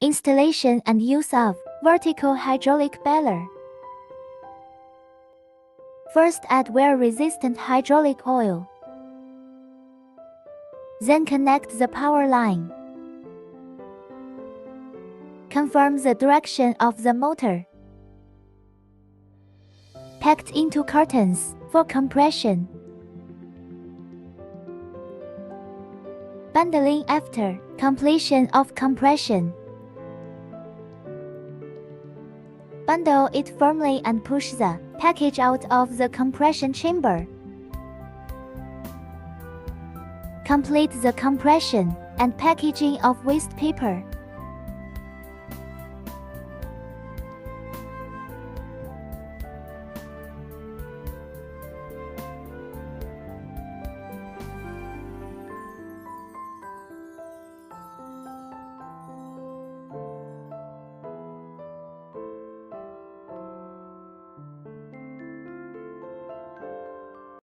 Installation and use of vertical hydraulic baler. First, add wear-resistant hydraulic oil. Then connect the power line. Confirm the direction of the motor. Packed into cartons for compression. Bundling after completion of compression. Bundle it firmly and push the package out of the compression chamber. Complete the compression and packaging of waste paper.